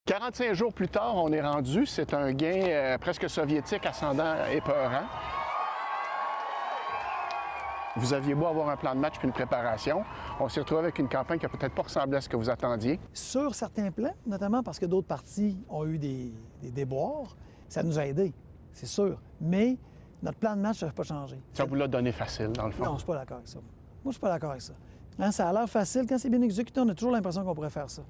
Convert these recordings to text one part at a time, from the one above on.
45 jours plus tard, on est rendu. C'est un gain presque soviétique, ascendant épeurant. Vous aviez beau avoir un plan de match puis une préparation. On s'est retrouvé avec une campagne qui n'a peut-être pas ressemblé à ce que vous attendiez. Sur certains plans, notamment parce que d'autres partis ont eu des déboires, ça nous a aidés, c'est sûr. Mais notre plan de match n'a pas changé. Ça vous l'a donné facile, dans le fond? Non, je ne suis pas d'accord avec ça. Moi, je suis pas d'accord avec ça. Hein, ça a l'air facile. Quand c'est bien exécuté, on a toujours l'impression qu'on pourrait faire ça.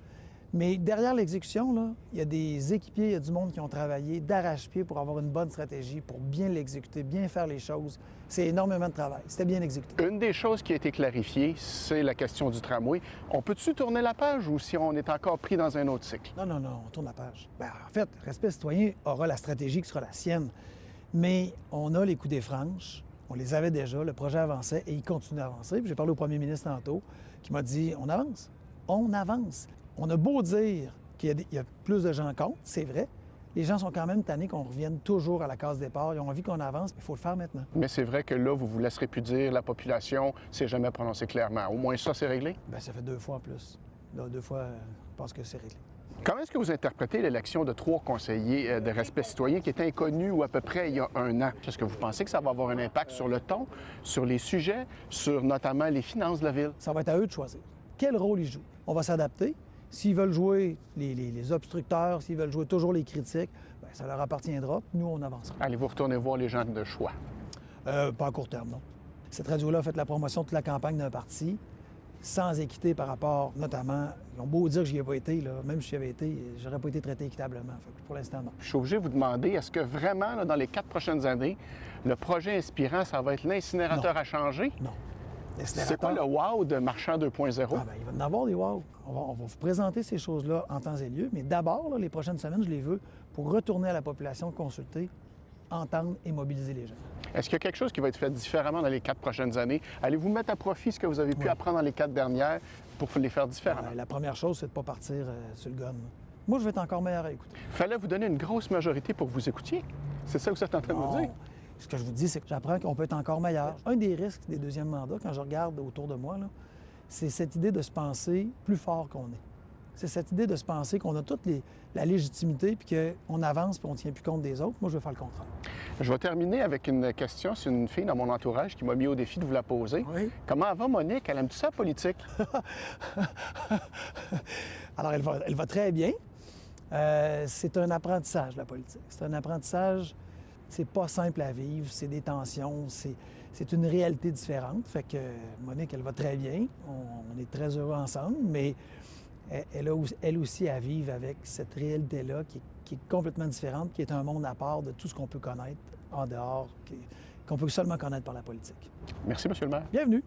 Mais derrière l'exécution, là, il y a des équipiers, il y a du monde qui ont travaillé d'arrache-pied pour avoir une bonne stratégie, pour bien l'exécuter, bien faire les choses. C'est énormément de travail. C'était bien exécuté. Une des choses qui a été clarifiée, c'est la question du tramway. On peut-tu tourner la page ou si on est encore pris dans un autre cycle? Non, on tourne la page. Bien, en fait, Respect citoyen aura la stratégie qui sera la sienne. Mais on a les coups des franches. On les avait déjà, le projet avançait et il continue d'avancer. Puis j'ai parlé au premier ministre tantôt qui m'a dit « On avance, on avance ». On a beau dire qu'il y a plus de gens contre, c'est vrai. Les gens sont quand même tannés qu'on revienne toujours à la case départ. Ils ont envie qu'on avance, mais il faut le faire maintenant. Mais c'est vrai que là, vous vous laisserez plus dire, la population s'est jamais prononcée clairement. Au moins ça, c'est réglé? Bien, ça fait 2 fois en plus. Là, 2 fois, je pense que c'est réglé. Comment est-ce que vous interprétez l'élection de 3 conseillers de Respect citoyen qui est inconnue ou à peu près il y a 1 an? Est-ce que vous pensez que ça va avoir un impact sur le ton, sur les sujets, sur notamment les finances de la ville? Ça va être à eux de choisir. Quel rôle ils jouent? On va s'adapter. S'ils veulent jouer les obstructeurs, s'ils veulent jouer toujours les critiques, bien, ça leur appartiendra. Nous, on avancera. Allez-vous retourner voir les gens de choix? Pas à court terme, non. Cette radio-là a fait la promotion de toute la campagne d'un parti, sans équité par rapport, notamment, ils ont beau dire que j'y ai pas été, là, même si j'y avais été, j'aurais pas été traité équitablement. Fait que pour l'instant, non. Je suis obligé de vous demander, est-ce que vraiment, là, dans les 4 prochaines années, le projet inspirant, ça va être l'incinérateur à changer? Non. C'est quoi le wow de Marchand 2.0? Ah, bien, il va y en avoir des wow. On va vous présenter ces choses-là en temps et lieu, mais d'abord, là, les prochaines semaines, je les veux pour retourner à la population, consulter, entendre et mobiliser les gens. Est-ce qu'il y a quelque chose qui va être fait différemment dans les 4 prochaines années? Allez-vous mettre à profit ce que vous avez pu apprendre dans les 4 dernières pour les faire différemment? La première chose, c'est de ne pas partir sur le gun. Là. Moi, je vais être encore meilleur à écouter. Fallait vous donner une grosse majorité pour que vous écoutiez. C'est ça que vous êtes en train de me dire? Ce que je vous dis, c'est que j'apprends qu'on peut être encore meilleur. Un des risques des deuxièmes mandats, quand je regarde autour de moi, là, c'est cette idée de se penser plus fort qu'on est. C'est cette idée de se penser qu'on a toute la légitimité puis qu'on avance puis on ne tient plus compte des autres. Moi, je veux faire le contraire. Je vais terminer avec une question. C'est une fille dans mon entourage qui m'a mis au défi de vous la poser. Oui. Comment va Monique? Elle aime-tu ça, la politique? Alors, elle va très bien. C'est un apprentissage, la politique. C'est un apprentissage... C'est pas simple à vivre, c'est des tensions, c'est une réalité différente. Fait que Monique, elle va très bien, on est très heureux ensemble, mais elle a elle aussi à vivre avec cette réalité-là qui est complètement différente, qui est un monde à part de tout ce qu'on peut connaître en dehors, qu'on peut seulement connaître par la politique. Merci, M. le maire. Bienvenue.